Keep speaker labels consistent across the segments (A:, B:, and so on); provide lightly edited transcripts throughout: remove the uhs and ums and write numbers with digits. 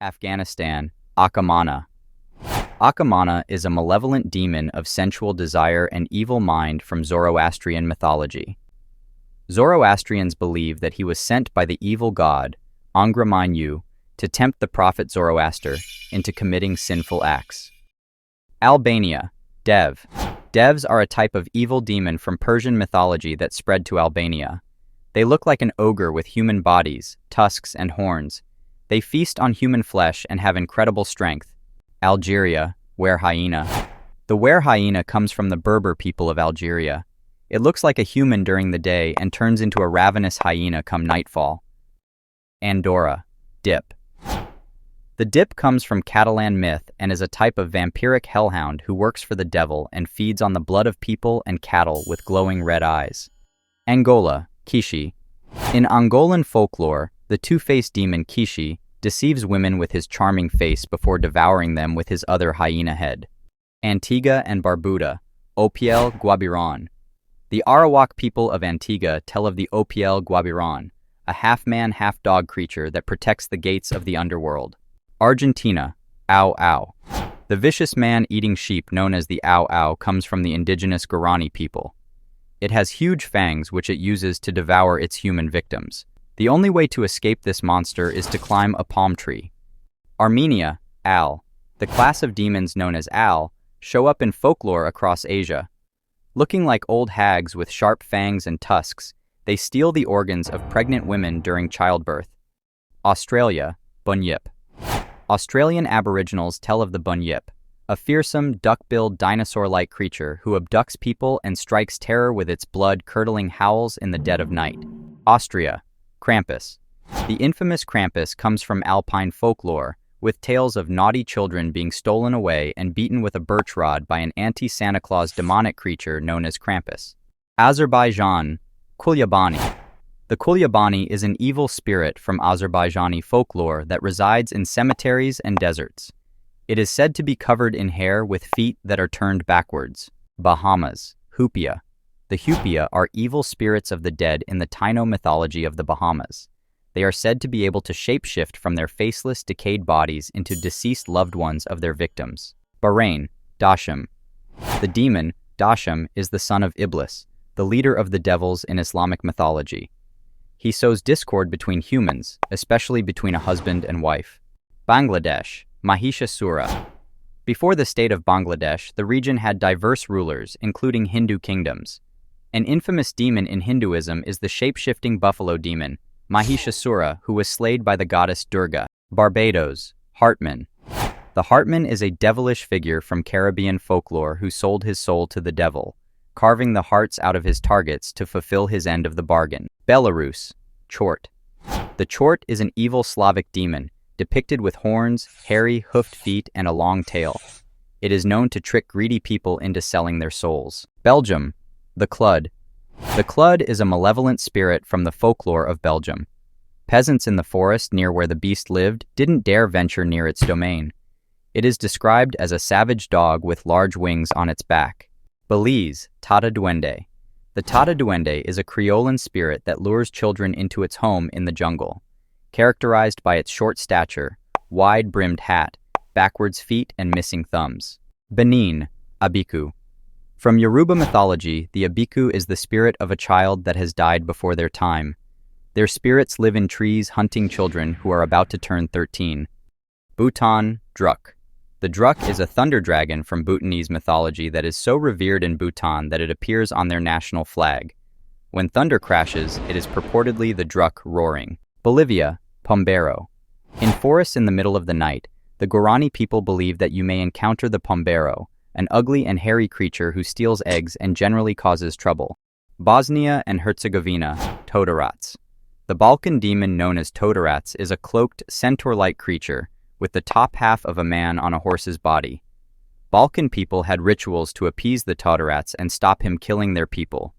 A: Afghanistan, Akamana. Akamana is a malevolent demon of sensual desire and evil mind from Zoroastrian mythology. Zoroastrians believe that he was sent by the evil god, Angra Mainyu, to tempt the prophet Zoroaster into committing sinful acts. Albania, Dev. Devs are a type of evil demon from Persian mythology that spread to Albania. They look like an ogre with human bodies, tusks, and horns. They feast on human flesh and have incredible strength. Algeria, were hyena. The were hyena comes from the Berber people of Algeria. It looks like a human during the day and turns into a ravenous hyena come nightfall. Andorra, dip. The dip comes from Catalan myth and is a type of vampiric hellhound who works for the devil and feeds on the blood of people and cattle with glowing red eyes. Angola, Kishi. In Angolan folklore, the two-faced demon Kishi deceives women with his charming face before devouring them with his other hyena head. Antigua and Barbuda, Opiel Guabiran. The Arawak people of Antigua tell of the Opiel Guabiran, a half-man, half-dog creature that protects the gates of the underworld. Argentina, Au Au. The vicious man-eating sheep known as the Au Au comes from the indigenous Guarani people. It has huge fangs which it uses to devour its human victims. The only way to escape this monster is to climb a palm tree. Armenia, Al. The class of demons known as Al show up in folklore across Asia. Looking like old hags with sharp fangs and tusks, they steal the organs of pregnant women during childbirth. Australia, Bunyip. Australian Aboriginals tell of the Bunyip, a fearsome, duck-billed dinosaur-like creature who abducts people and strikes terror with its blood-curdling howls in the dead of night. Austria, Krampus. The infamous Krampus comes from Alpine folklore, with tales of naughty children being stolen away and beaten with a birch rod by an anti-Santa Claus demonic creature known as Krampus. Azerbaijan, Kulyabani. The Kulyabani is an evil spirit from Azerbaijani folklore that resides in cemeteries and deserts. It is said to be covered in hair with feet that are turned backwards. Bahamas, Hupia. The Hupia are evil spirits of the dead in the Taino mythology of the Bahamas. They are said to be able to shapeshift from their faceless, decayed bodies into deceased loved ones of their victims. Bahrain, Dasham. The demon, Dasham, is the son of Iblis, the leader of the devils in Islamic mythology. He sows discord between humans, especially between a husband and wife. Bangladesh, Mahishasura. Before the state of Bangladesh, the region had diverse rulers, including Hindu kingdoms. An infamous demon in Hinduism is the shape-shifting buffalo demon, Mahishasura, who was slayed by the goddess Durga. Barbados, Hartman. The Hartman is a devilish figure from Caribbean folklore who sold his soul to the devil, carving the hearts out of his targets to fulfill his end of the bargain. Belarus, Chort. The Chort is an evil Slavic demon, depicted with horns, hairy, hoofed feet, and a long tail. It is known to trick greedy people into selling their souls. Belgium, the Clud. The Clud is a malevolent spirit from the folklore of Belgium. Peasants in the forest near where the beast lived didn't dare venture near its domain. It is described as a savage dog with large wings on its back. Belize, Tata Duende. The Tata Duende is a Creolan spirit that lures children into its home in the jungle. Characterized by its short stature, wide-brimmed hat, backwards feet, and missing thumbs. Benin, Abiku. From Yoruba mythology, the Abiku is the spirit of a child that has died before their time. Their spirits live in trees hunting children who are about to turn 13. Bhutan, Druk. The Druk is a thunder dragon from Bhutanese mythology that is so revered in Bhutan that it appears on their national flag. When thunder crashes, it is purportedly the Druk roaring. Bolivia, Pombero. In forests in the middle of the night, the Guarani people believe that you may encounter the Pombero, an ugly and hairy creature who steals eggs and generally causes trouble. Bosnia and Herzegovina, Todorats. The Balkan demon known as Todorats is a cloaked, centaur-like creature with the top half of a man on a horse's body. Balkan people had rituals to appease the Todorats and stop him killing their people.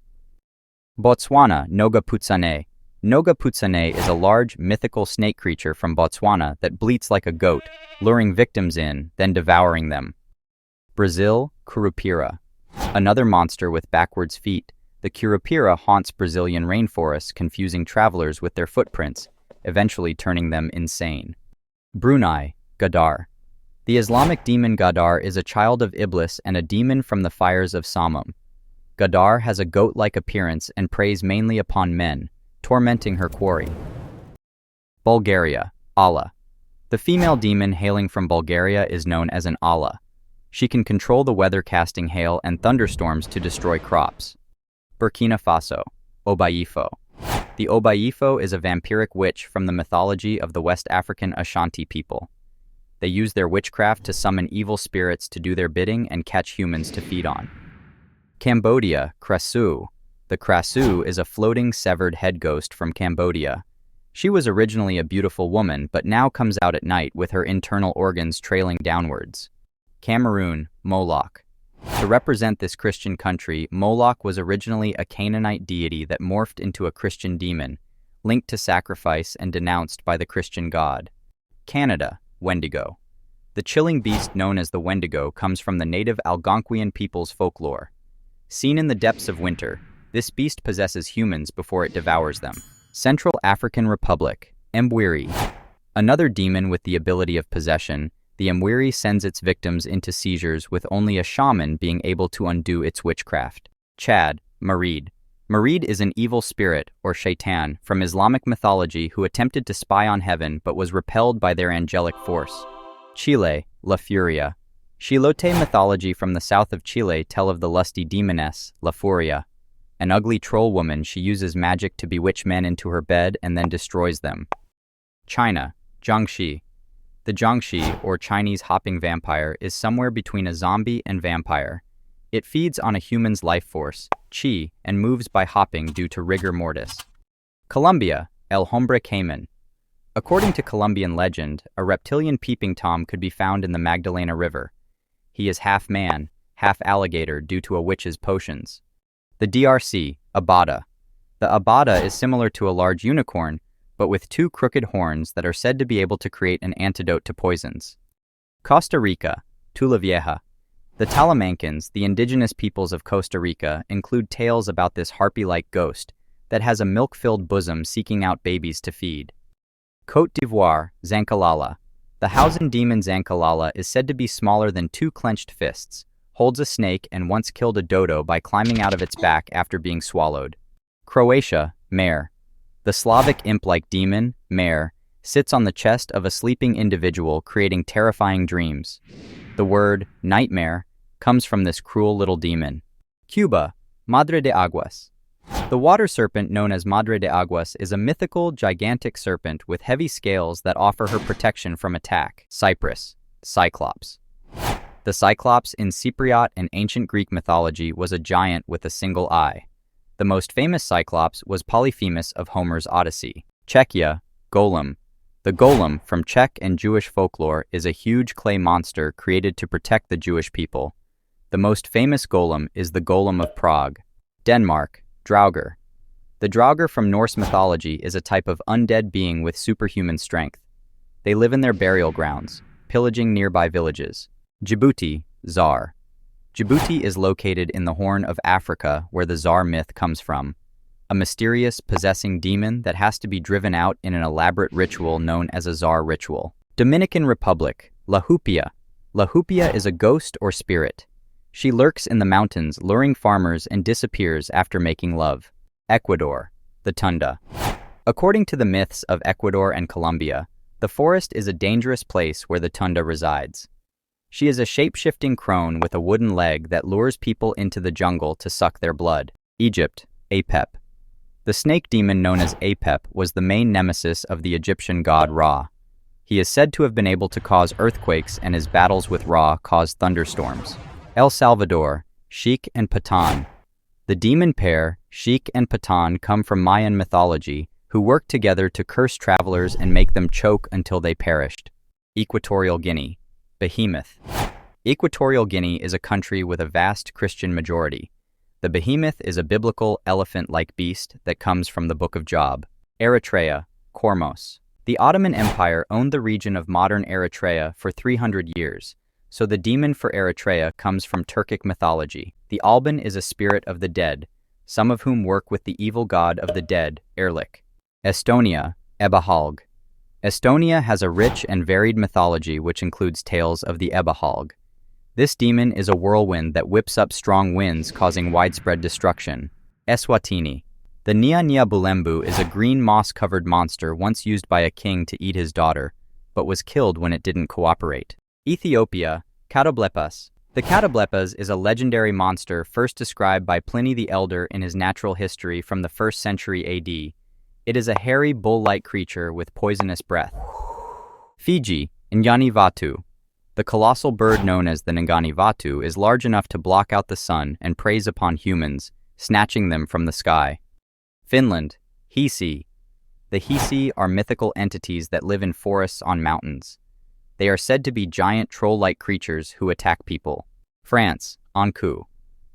A: Botswana, Noga Putsane. Noga Putsane is a large, mythical snake creature from Botswana that bleats like a goat, luring victims in, then devouring them. Brazil, Curupira. Another monster with backwards feet, the Curupira haunts Brazilian rainforests, confusing travelers with their footprints, eventually turning them insane. Brunei, Gadar. The Islamic demon Gadar is a child of Iblis and a demon from the fires of Samum. Gadar has a goat-like appearance and preys mainly upon men, tormenting her quarry. Bulgaria, Allah. The female demon hailing from Bulgaria is known as an Allah. She can control the weather, casting hail and thunderstorms to destroy crops. Burkina Faso, Obaifo. The Obaifo is a vampiric witch from the mythology of the West African Ashanti people. They use their witchcraft to summon evil spirits to do their bidding and catch humans to feed on. Cambodia, Krasu. The Krasu is a floating severed head ghost from Cambodia. She was originally a beautiful woman, but now comes out at night with her internal organs trailing downwards. Cameroon, Moloch. To represent this Christian country, Moloch was originally a Canaanite deity that morphed into a Christian demon, linked to sacrifice and denounced by the Christian god. Canada, Wendigo. The chilling beast known as the Wendigo comes from the native Algonquian people's folklore. Seen in the depths of winter, this beast possesses humans before it devours them. Central African Republic, Mwiri. Another demon with the ability of possession, the Mwiri sends its victims into seizures with only a shaman being able to undo its witchcraft. Chad, Marid. Marid is an evil spirit, or shaitan, from Islamic mythology who attempted to spy on heaven but was repelled by their angelic force. Chile, La Furia. Chilote mythology from the south of Chile tell of the lusty demoness, La Furia. An ugly troll woman, she uses magic to bewitch men into her bed and then destroys them. China, Jiangxi. The Jiangxi, or Chinese hopping vampire, is somewhere between a zombie and vampire. It feeds on a human's life force, qi, and moves by hopping due to rigor mortis. Colombia, El Hombre Cayman. According to Colombian legend, a reptilian peeping Tom could be found in the Magdalena River. He is half man, half alligator due to a witch's potions. The DRC, Abada. The Abada is similar to a large unicorn, but with two crooked horns that are said to be able to create an antidote to poisons. Costa Rica, Tula Vieja. The Talamancans, the indigenous peoples of Costa Rica, include tales about this harpy-like ghost that has a milk-filled bosom seeking out babies to feed. Côte d'Ivoire, Zankalala. The Hausen demon Zankalala is said to be smaller than two clenched fists, holds a snake, and once killed a dodo by climbing out of its back after being swallowed. Croatia, Mare. The Slavic imp-like demon, Mare, sits on the chest of a sleeping individual, creating terrifying dreams. The word nightmare comes from this cruel little demon. Cuba, Madre de Aguas. The water serpent known as Madre de Aguas is a mythical, gigantic serpent with heavy scales that offer her protection from attack. Cyprus, Cyclops. The Cyclops in Cypriot and ancient Greek mythology was a giant with a single eye. The most famous Cyclops was Polyphemus of Homer's Odyssey. Czechia, Golem. The golem, from Czech and Jewish folklore, is a huge clay monster created to protect the Jewish people. The most famous golem is the Golem of Prague. Denmark, Draugr. The Draugr from Norse mythology is a type of undead being with superhuman strength. They live in their burial grounds, pillaging nearby villages. Djibouti, Tsar. Djibouti is located in the Horn of Africa, where the Tsar myth comes from. A mysterious, possessing demon that has to be driven out in an elaborate ritual known as a Tsar ritual. Dominican Republic, La Hupia. La Hupia is a ghost or spirit. She lurks in the mountains, luring farmers, and disappears after making love. Ecuador, the Tunda. According to the myths of Ecuador and Colombia, the forest is a dangerous place where the Tunda resides. She is a shape-shifting crone with a wooden leg that lures people into the jungle to suck their blood. Egypt, Apep. The snake demon known as Apep was the main nemesis of the Egyptian god Ra. He is said to have been able to cause earthquakes, and his battles with Ra caused thunderstorms. El Salvador, Sheik and Patan. The demon pair, Sheik and Patan, come from Mayan mythology, who worked together to curse travelers and make them choke until they perished. Equatorial Guinea, Behemoth. Equatorial Guinea is a country with a vast Christian majority. The behemoth is a biblical elephant-like beast that comes from the Book of Job. Eritrea, Kormos. The Ottoman Empire owned the region of modern Eritrea for 300 years, so the demon for Eritrea comes from Turkic mythology. The Alban is a spirit of the dead, some of whom work with the evil god of the dead, Erlik. Estonia, Ebahalg. Estonia has a rich and varied mythology which includes tales of the Ebahalg. This demon is a whirlwind that whips up strong winds, causing widespread destruction. Eswatini. The Nia Nia Bulembu is a green moss-covered monster once used by a king to eat his daughter, but was killed when it didn't cooperate. Ethiopia, Katoblepas. The Katoblepas is a legendary monster first described by Pliny the Elder in his Natural History from the 1st century AD. It is a hairy, bull-like creature with poisonous breath. Fiji, Ngani Vatu. The colossal bird known as the Ngani Vatu is large enough to block out the sun and preys upon humans, snatching them from the sky. Finland, Hisi. The Hisi are mythical entities that live in forests on mountains. They are said to be giant troll-like creatures who attack people. France, Anku.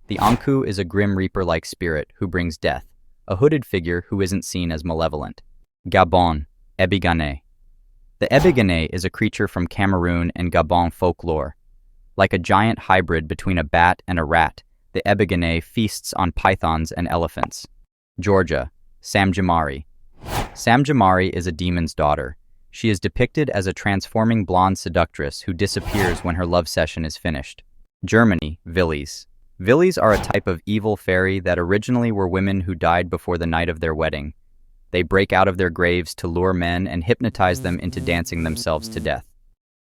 A: The Anku is a grim reaper-like spirit who brings death, a hooded figure who isn't seen as malevolent. Gabon, Ebigane. The Ebigane is a creature from Cameroon and Gabon folklore. Like a giant hybrid between a bat and a rat, the Ebigane feasts on pythons and elephants. Georgia, Samjamari. Samjamari is a demon's daughter. She is depicted as a transforming blonde seductress who disappears when her love session is finished. Germany, Wilis. Wilis are a type of evil fairy that originally were women who died before the night of their wedding. They break out of their graves to lure men and hypnotize them into dancing themselves to death.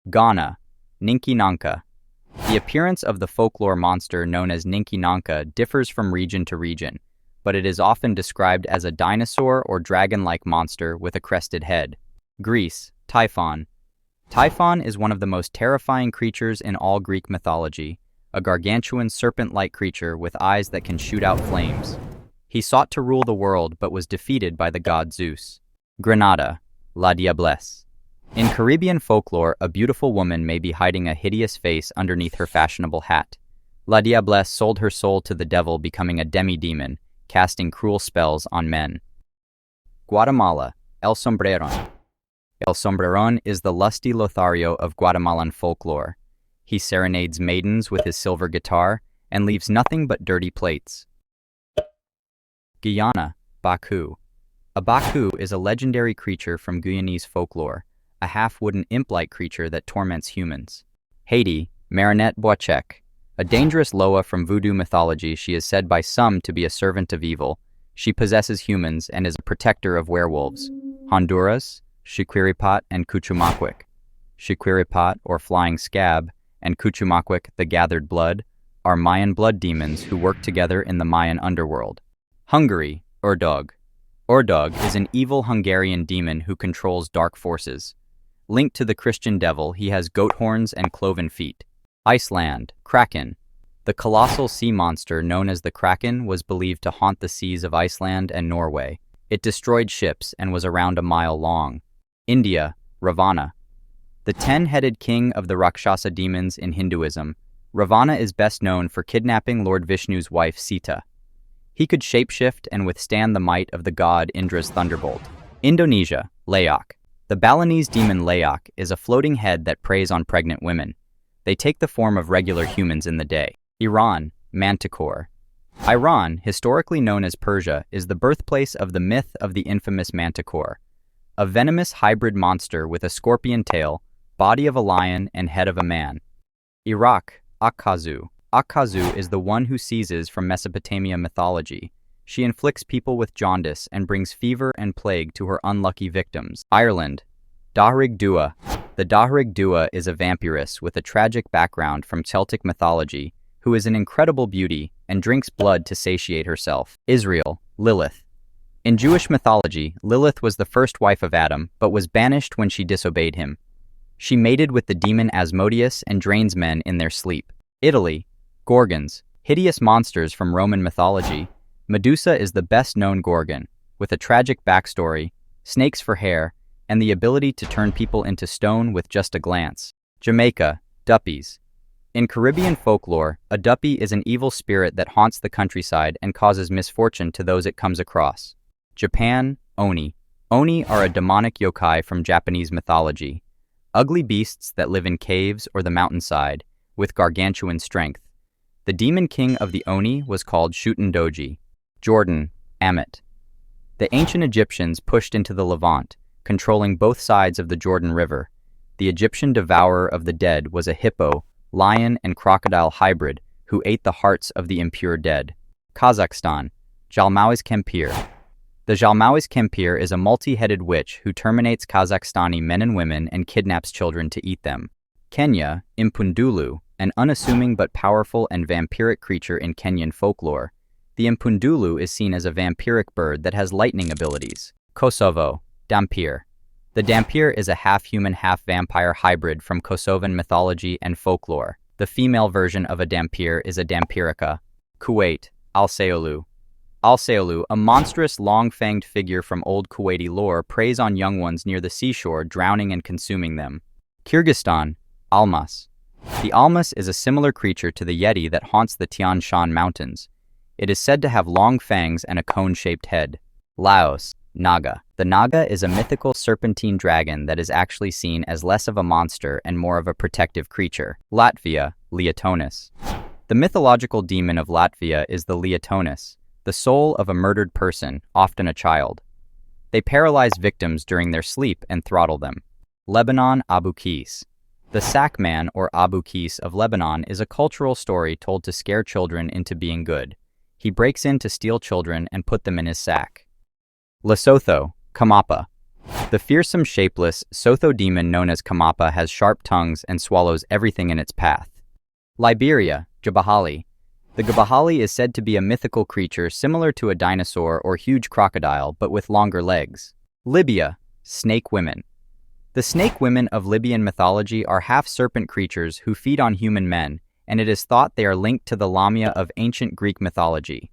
A: Ghana, Ninki Nanka. The appearance of the folklore monster known as Ninki Nanka differs from region to region, but it is often described as a dinosaur or dragon-like monster with a crested head. Greece, Typhon. Typhon is one of the most terrifying creatures in all Greek mythology, a gargantuan serpent-like creature with eyes that can shoot out flames. He sought to rule the world but was defeated by the god Zeus. Grenada, La Diablesse. In Caribbean folklore, a beautiful woman may be hiding a hideous face underneath her fashionable hat. La Diablesse sold her soul to the devil, becoming a demi-demon, casting cruel spells on men. Guatemala, El Sombreron. El Sombreron is the lusty Lothario of Guatemalan folklore. He serenades maidens with his silver guitar and leaves nothing but dirty plates. Guyana, Baku. A Baku is a legendary creature from Guyanese folklore, a half-wooden imp-like creature that torments humans. Haiti, Marinette Boiscek. A dangerous Loa from voodoo mythology, she is said by some to be a servant of evil. She possesses humans and is a protector of werewolves. Honduras, Xiquiripat and Cuchumacuic. Xiquiripat, or Flying Scab, and Cuchumacuic, the Gathered Blood, are Mayan blood demons who work together in the Mayan underworld. Hungary, Urdog. Urdog is an evil Hungarian demon who controls dark forces. Linked to the Christian devil, he has goat horns and cloven feet. Iceland, Kraken. The colossal sea monster known as the Kraken was believed to haunt the seas of Iceland and Norway. It destroyed ships and was around a mile long. India, Ravana. The 10-headed king of the Rakshasa demons in Hinduism, Ravana is best known for kidnapping Lord Vishnu's wife Sita. He could shapeshift and withstand the might of the god Indra's thunderbolt. Indonesia, Leok. The Balinese demon Leok is a floating head that preys on pregnant women. They take the form of regular humans in the day. Iran, Manticore. Iran, historically known as Persia, is the birthplace of the myth of the infamous Manticore, a venomous hybrid monster with a scorpion tail, body of a lion, and head of a man. Iraq, Akkazu. Akkazu is the one who seizes from Mesopotamia mythology. She inflicts people with jaundice and brings fever and plague to her unlucky victims. Ireland, Dahrig Dua. The Dahrig Dua is a vampiress with a tragic background from Celtic mythology who is an incredible beauty and drinks blood to satiate herself. Israel, Lilith. In Jewish mythology, Lilith was the first wife of Adam, but was banished when she disobeyed him. She mated with the demon Asmodeus and drains men in their sleep. Italy, Gorgons. Hideous monsters from Roman mythology, Medusa is the best-known Gorgon, with a tragic backstory, snakes for hair, and the ability to turn people into stone with just a glance. Jamaica, Duppies. In Caribbean folklore, a duppy is an evil spirit that haunts the countryside and causes misfortune to those it comes across. Japan, Oni. Oni are a demonic yokai from Japanese mythology, ugly beasts that live in caves or the mountainside, with gargantuan strength. The demon king of the Oni was called Shutendoji. Jordan, Ammit. The ancient Egyptians pushed into the Levant, controlling both sides of the Jordan River. The Egyptian devourer of the dead was a hippo, lion, and crocodile hybrid who ate the hearts of the impure dead. Kazakhstan, Jalmawis Kempir. The Jalmawis Kempir is a multi-headed witch who terminates Kazakhstani men and women and kidnaps children to eat them. Kenya, Impundulu, an unassuming but powerful and vampiric creature in Kenyan folklore. The Impundulu is seen as a vampiric bird that has lightning abilities. Kosovo, Dampir. The Dampir is a half-human, half-vampire hybrid from Kosovan mythology and folklore. The female version of a Dampir is a Dampirica. Kuwait, Al-Seolu. Al-Seolu, a monstrous, long-fanged figure from old Kuwaiti lore, preys on young ones near the seashore, drowning and consuming them. Kyrgyzstan, Almas. The Almas is a similar creature to the Yeti that haunts the Tian Shan Mountains. It is said to have long fangs and a cone-shaped head. Laos, Naga. The Naga is a mythical serpentine dragon that is actually seen as less of a monster and more of a protective creature. Latvia, Leotonis. The mythological demon of Latvia is the Leotonis, the soul of a murdered person, often a child. They paralyze victims during their sleep and throttle them. Lebanon, Abu Qais. The Sack Man, or Abu Qais of Lebanon, is a cultural story told to scare children into being good. He breaks in to steal children and put them in his sack. Lesotho, Kamapa. The fearsome, shapeless Sotho demon known as Kamapa has sharp tongues and swallows everything in its path. Liberia, Jabahali. The Jabahali is said to be a mythical creature similar to a dinosaur or huge crocodile, but with longer legs. Libya, Snake Women. The snake women of Libyan mythology are half-serpent creatures who feed on human men, and it is thought they are linked to the Lamia of ancient Greek mythology.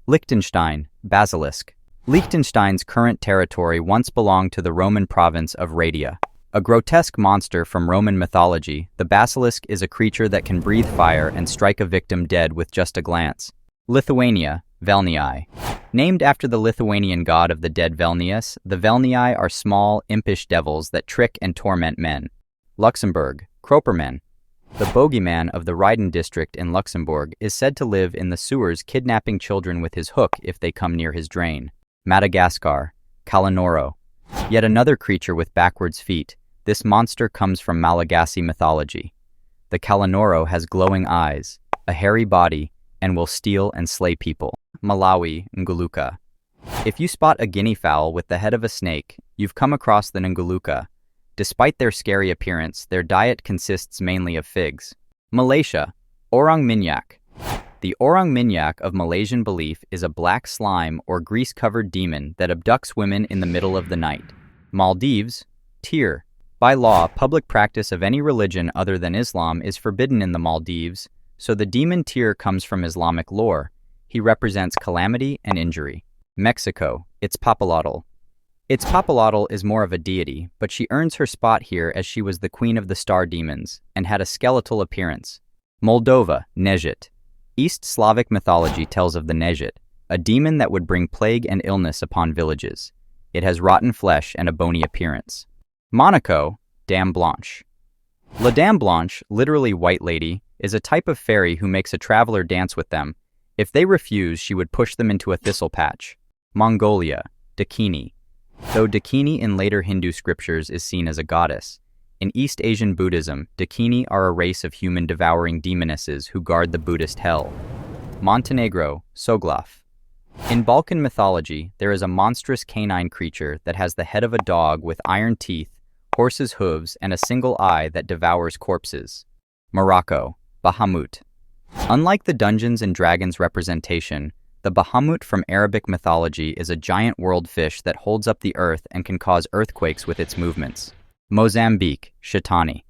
A: Liechtenstein, Basilisk. Liechtenstein's current territory once belonged to the Roman province of Raetia. A grotesque monster from Roman mythology, the basilisk is a creature that can breathe fire and strike a victim dead with just a glance. Lithuania, Velnii. Named after the Lithuanian god of the dead Velnius, the Velnii are small, impish devils that trick and torment men. Luxembourg, Kroperman. The bogeyman of the Ryden district in Luxembourg is said to live in the sewers, kidnapping children with his hook if they come near his drain. Madagascar, Kalanoro. Yet another creature with backwards feet. This monster comes from Malagasy mythology. The Kalanoro has glowing eyes, a hairy body, and will steal and slay people. Malawi, Nguluka. If you spot a guinea fowl with the head of a snake, you've come across the Nguluka. Despite their scary appearance, their diet consists mainly of figs. Malaysia, Orang Minyak. The Orang Minyak of Malaysian belief is a black slime or grease-covered demon that abducts women in the middle of the night. Maldives, Tir. By law, public practice of any religion other than Islam is forbidden in the Maldives, so the demon Tir comes from Islamic lore. He represents calamity and injury. Mexico, Itzpapalotl. Itzpapalotl is more of a deity, but she earns her spot here as she was the queen of the star demons and had a skeletal appearance. Moldova, Nezhit. East Slavic mythology tells of the Nezhit, a demon that would bring plague and illness upon villages. It has rotten flesh and a bony appearance. Monaco, Dame Blanche. La Dame Blanche, literally white lady, is a type of fairy who makes a traveler dance with them. If they refuse, she would push them into a thistle patch. Mongolia, Dakini. Though Dakini in later Hindu scriptures is seen as a goddess, in East Asian Buddhism, Dakini are a race of human-devouring demonesses who guard the Buddhist hell. Montenegro, Soglaf. In Balkan mythology, there is a monstrous canine creature that has the head of a dog with iron teeth, horse's hooves, and a single eye that devours corpses. Morocco, Bahamut. Unlike the Dungeons and Dragons representation, the Bahamut from Arabic mythology is a giant world fish that holds up the earth and can cause earthquakes with its movements. Mozambique, Shetani.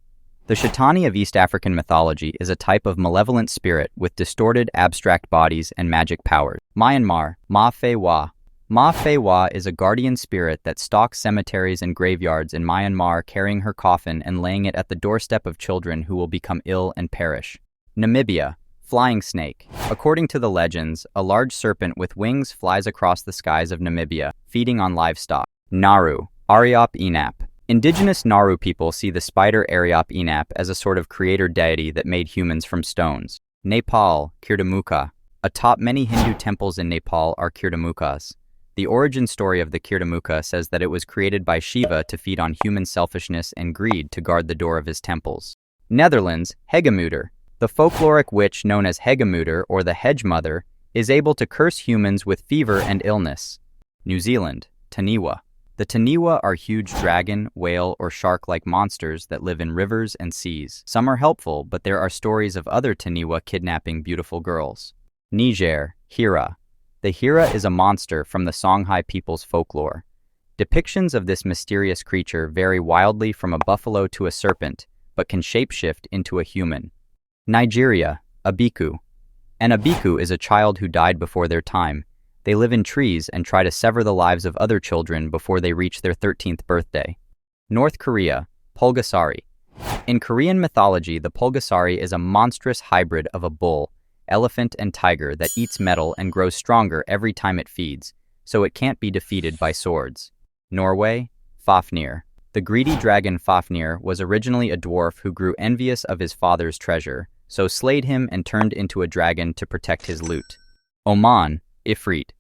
A: The Shetani of East African mythology is a type of malevolent spirit with distorted, abstract bodies and magic powers. Myanmar, Ma Fei Wa. Ma Fei Wa is a guardian spirit that stalks cemeteries and graveyards in Myanmar, carrying her coffin and laying it at the doorstep of children who will become ill and perish. Namibia, Flying Snake. According to the legends, a large serpent with wings flies across the skies of Namibia, feeding on livestock. Nauru, Ariop Enap. Indigenous Nauru people see the spider Ariop Enap as a sort of creator deity that made humans from stones. Nepal, Kirtimukha. Atop many Hindu temples in Nepal are Kirtimukhas. The origin story of the Kirtamuka says that it was created by Shiva to feed on human selfishness and greed to guard the door of his temples. Netherlands, Hegemoeder. The folkloric witch known as Hegemoeder or the Hedge Mother is able to curse humans with fever and illness. New Zealand, Taniwa. The Taniwa are huge dragon, whale, or shark-like monsters that live in rivers and seas. Some are helpful, but there are stories of other Taniwa kidnapping beautiful girls. Niger, Hira. The Hira is a monster from the Songhai people's folklore. Depictions of this mysterious creature vary wildly from a buffalo to a serpent, but can shapeshift into a human. Nigeria, Abiku. An Abiku is a child who died before their time. They live in trees and try to sever the lives of other children before they reach their 13th birthday. North Korea, Pulgasari. In Korean mythology, the Pulgasari is a monstrous hybrid of a bull, elephant, and tiger that eats metal and grows stronger every time it feeds, so it can't be defeated by swords. Norway, Fafnir. The greedy dragon Fafnir was originally a dwarf who grew envious of his father's treasure, so slayed him and turned into a dragon to protect his loot. Oman, Ifrit.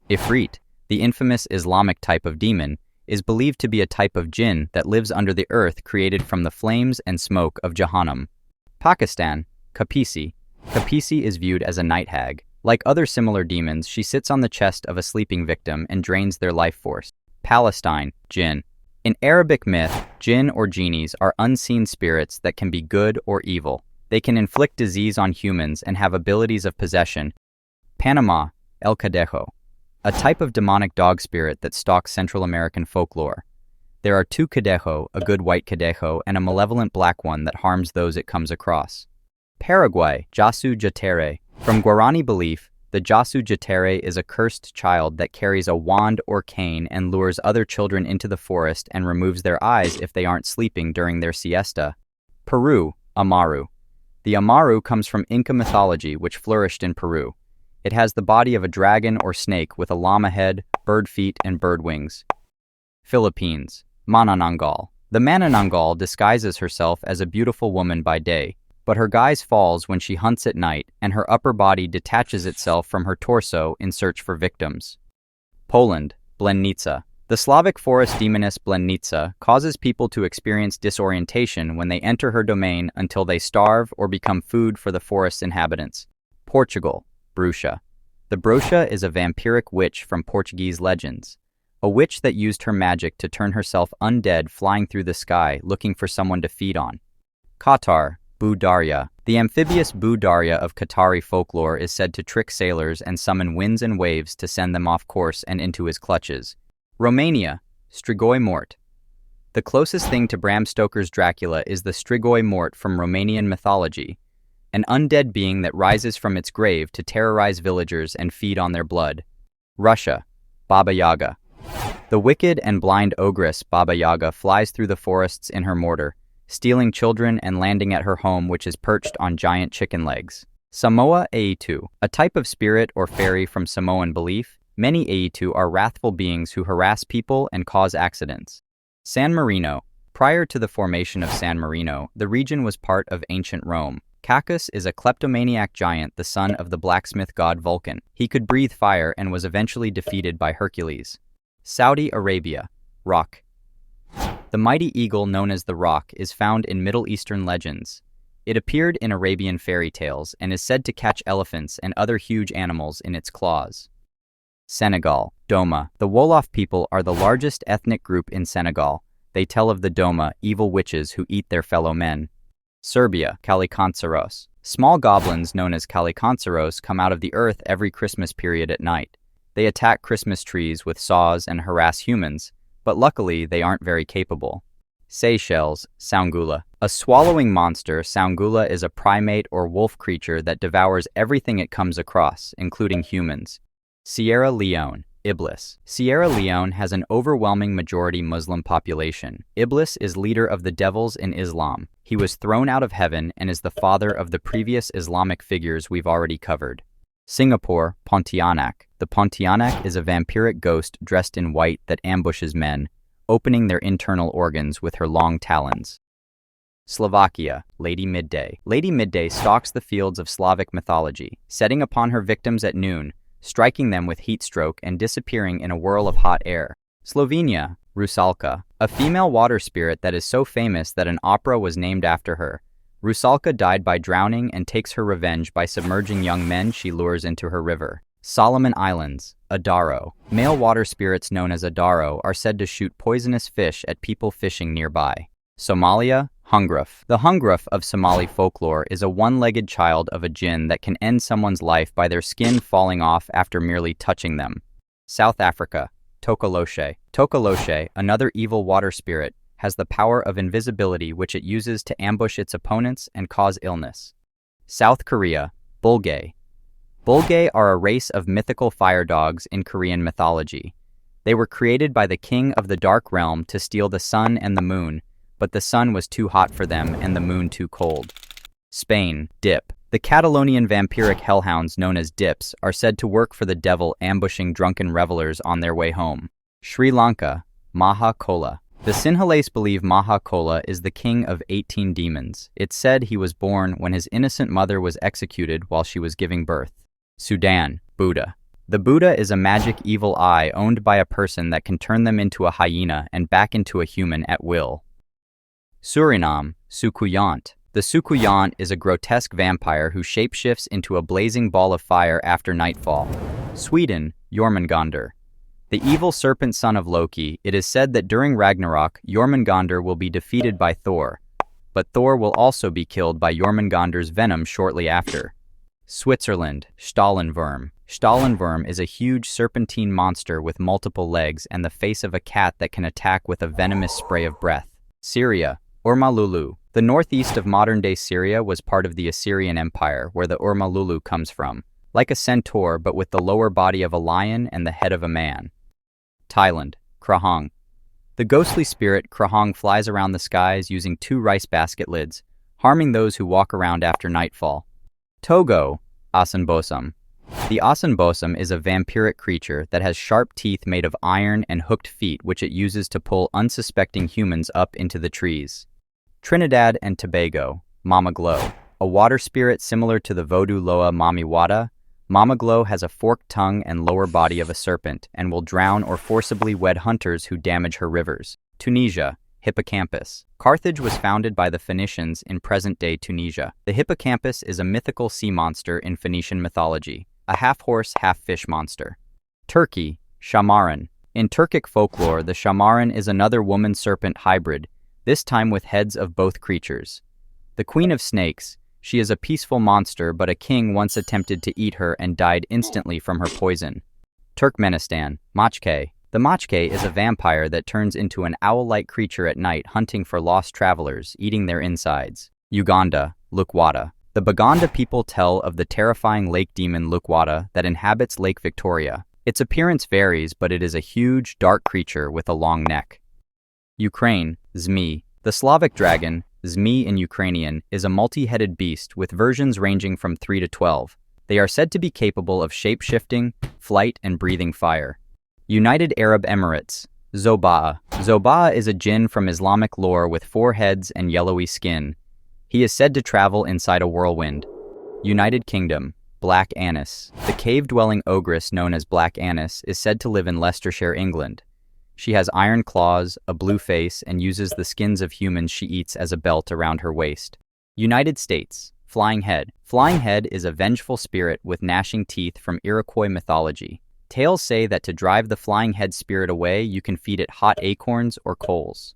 A: Ifrit, the infamous Islamic type of demon, is believed to be a type of jinn that lives under the earth created from the flames and smoke of Jahannam. Pakistan, Kapisi. Kapisi is viewed as a night hag. Like other similar demons, she sits on the chest of a sleeping victim and drains their life force. Palestine, Jinn. In Arabic myth, jinn or genies are unseen spirits that can be good or evil. They can inflict disease on humans and have abilities of possession. Panama, El Cadejo. A type of demonic dog spirit that stalks Central American folklore. There are two Cadejo, a good white Cadejo, and a malevolent black one that harms those it comes across. Paraguay, Jasu Jatere. From Guarani belief, the Jasu Jatere is a cursed child that carries a wand or cane and lures other children into the forest and removes their eyes if they aren't sleeping during their siesta. Peru, Amaru. The Amaru comes from Inca mythology, which flourished in Peru. It has the body of a dragon or snake with a llama head, bird feet, and bird wings. Philippines, Manananggal. The Manananggal disguises herself as a beautiful woman by day, but her guise falls when she hunts at night and her upper body detaches itself from her torso in search for victims. Poland, Blennica. The Slavic forest demoness Blennica causes people to experience disorientation when they enter her domain until they starve or become food for the forest's inhabitants. Portugal, Bruxa. The Bruxa is a vampiric witch from Portuguese legends, a witch that used her magic to turn herself undead flying through the sky looking for someone to feed on. Qatar, Budaria. The amphibious Budaria of Qatari folklore is said to trick sailors and summon winds and waves to send them off course and into his clutches. Romania, Strigoi Mort. The closest thing to Bram Stoker's Dracula is the Strigoi Mort from Romanian mythology, an undead being that rises from its grave to terrorize villagers and feed on their blood. Russia, Baba Yaga. The wicked and blind ogress Baba Yaga flies through the forests in her mortar, stealing children and landing at her home, which is perched on giant chicken legs. Samoa Aitu, a type of spirit or fairy from Samoan belief. Many Aitu are wrathful beings who harass people and cause accidents. San Marino. Prior to the formation of San Marino, the region was part of ancient Rome. Cacus is a kleptomaniac giant, the son of the blacksmith god Vulcan. He could breathe fire and was eventually defeated by Hercules. Saudi Arabia, Roc. The mighty eagle known as the Roc is found in Middle Eastern legends. It appeared in Arabian fairy tales and is said to catch elephants and other huge animals in its claws. Senegal, Doma. The Wolof people are the largest ethnic group in Senegal. They tell of the Doma, evil witches who eat their fellow men. Serbia, Kalikonsaros. Small goblins known as Kalikonsaros come out of the earth every Christmas period at night. They attack Christmas trees with saws and harass humans, but luckily they aren't very capable. Seychelles, Saungula. A swallowing monster, Saungula is a primate or wolf creature that devours everything it comes across, including humans. Sierra Leone, Iblis. Sierra Leone has an overwhelming majority Muslim population. Iblis is leader of the devils in Islam. He was thrown out of heaven and is the father of the previous Islamic figures we've already covered. Singapore, Pontianak. The Pontianak is a vampiric ghost dressed in white that ambushes men, opening their internal organs with her long talons. Slovakia, Lady Midday. Lady Midday stalks the fields of Slavic mythology. Setting upon her victims at noon, striking them with heat stroke and disappearing in a whirl of hot air. Slovenia, Rusalka, a female water spirit that is so famous that an opera was named after her. Rusalka died by drowning and takes her revenge by submerging young men she lures into her river. Solomon Islands, Adaro. Male water spirits known as Adaro are said to shoot poisonous fish at people fishing nearby. Somalia, Hungruf. The Hungruf of Somali folklore is a one-legged child of a jinn that can end someone's life by their skin falling off after merely touching them. South Africa, Tokoloshe. Tokoloshe, another evil water spirit, has the power of invisibility which it uses to ambush its opponents and cause illness. South Korea, Bulgae. Bulgae are a race of mythical fire dogs in Korean mythology. They were created by the king of the dark realm to steal the sun and the moon, but the sun was too hot for them and the moon too cold. Spain, Dip. The Catalonian vampiric hellhounds known as Dips are said to work for the devil, ambushing drunken revelers on their way home. Sri Lanka, Maha Kola. The Sinhalese believe Maha Kola is the king of 18 demons. It's said he was born when his innocent mother was executed while she was giving birth. Sudan, Buddha. The Buddha is a magic evil eye owned by a person that can turn them into a hyena and back into a human at will. Suriname, Sukuyant. The Sukuyant is a grotesque vampire who shapeshifts into a blazing ball of fire after nightfall. Sweden, Jormungandr. The evil serpent son of Loki, it is said that during Ragnarok, Jormungandr will be defeated by Thor, but Thor will also be killed by Jormungandr's venom shortly after. Switzerland, Stahlenwurm. Stahlenwurm is a huge serpentine monster with multiple legs and the face of a cat that can attack with a venomous spray of breath. Syria, Urmalulu. The northeast of modern-day Syria was part of the Assyrian Empire, where the Urmalulu comes from, like a centaur but with the lower body of a lion and the head of a man. Thailand, Krahong. The ghostly spirit Krahong flies around the skies using 2 rice basket lids, harming those who walk around after nightfall. Togo, Asanbosum. The Asanbosum is a vampiric creature that has sharp teeth made of iron and hooked feet which it uses to pull unsuspecting humans up into the trees. Trinidad and Tobago, Mama Glow. A water spirit similar to the Vodou Loa Mamiwata, Mama Glow has a forked tongue and lower body of a serpent and will drown or forcibly wed hunters who damage her rivers. Tunisia, Hippocampus. Carthage was founded by the Phoenicians in present-day Tunisia. The hippocampus is a mythical sea monster in Phoenician mythology, a half-horse, half-fish monster. Turkey, Shamaran. In Turkic folklore, the Shamaran is another woman-serpent hybrid, this time with heads of both creatures. The Queen of Snakes, she is a peaceful monster, but a king once attempted to eat her and died instantly from her poison. Turkmenistan, Machke. The Machke is a vampire that turns into an owl-like creature at night hunting for lost travelers, eating their insides. Uganda, Lukwata. The Baganda people tell of the terrifying lake demon Lukwata that inhabits Lake Victoria. Its appearance varies, but it is a huge, dark creature with a long neck. Ukraine, Zmi. The Slavic dragon, Zmi in Ukrainian, is a multi-headed beast with versions ranging from 3 to 12. They are said to be capable of shape-shifting, flight, and breathing fire. United Arab Emirates, Zoba'a. Zoba'a is a jinn from Islamic lore with 4 heads and yellowy skin. He is said to travel inside a whirlwind. United Kingdom, Black Annis. The cave-dwelling ogress known as Black Annis is said to live in Leicestershire, England. She has iron claws, a blue face, and uses the skins of humans she eats as a belt around her waist. United States, Flying Head. Flying Head is a vengeful spirit with gnashing teeth from Iroquois mythology. Tales say that to drive the flying head spirit away, you can feed it hot acorns or coals.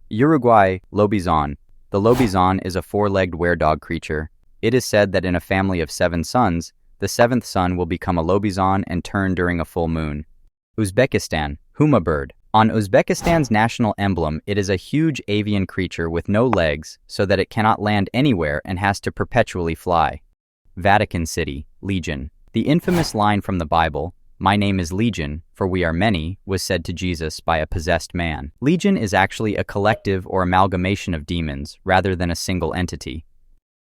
A: Uruguay, Lobizon. The lobizon is a 4-legged were-dog creature. It is said that in a family of 7 sons, the 7th son will become a lobizon and turn during a full moon. Uzbekistan, Huma bird. On Uzbekistan's national emblem, it is a huge avian creature with no legs, so that it cannot land anywhere and has to perpetually fly. Vatican City, Legion. The infamous line from the Bible, "My name is Legion, for we are many," was said to Jesus by a possessed man. Legion is actually a collective or amalgamation of demons, rather than a single entity.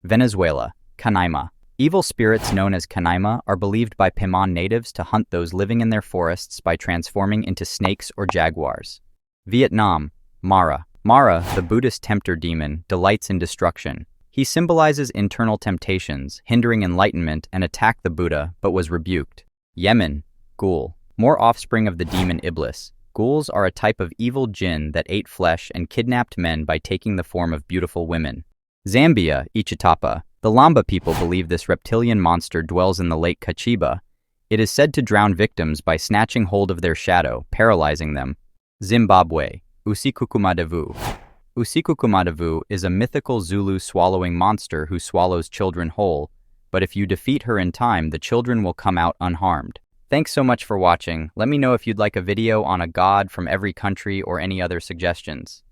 A: Venezuela, Canaima. Evil spirits known as Canaima are believed by Pemon natives to hunt those living in their forests by transforming into snakes or jaguars. Vietnam, Mara. Mara, the Buddhist tempter demon, delights in destruction. He symbolizes internal temptations, hindering enlightenment, and attacked the Buddha, but was rebuked. Yemen, ghoul. More offspring of the demon Iblis. Ghouls are a type of evil jinn that ate flesh and kidnapped men by taking the form of beautiful women. Zambia, Ichitapa. The Lamba people believe this reptilian monster dwells in the lake Kachiba. It is said to drown victims by snatching hold of their shadow, paralyzing them. Zimbabwe, Usikukumadavu. Usikukumadavu is a mythical Zulu swallowing monster who swallows children whole, but if you defeat her in time, the children will come out unharmed. Thanks so much for watching. Let me know if you'd like a video on a god from every country or any other suggestions.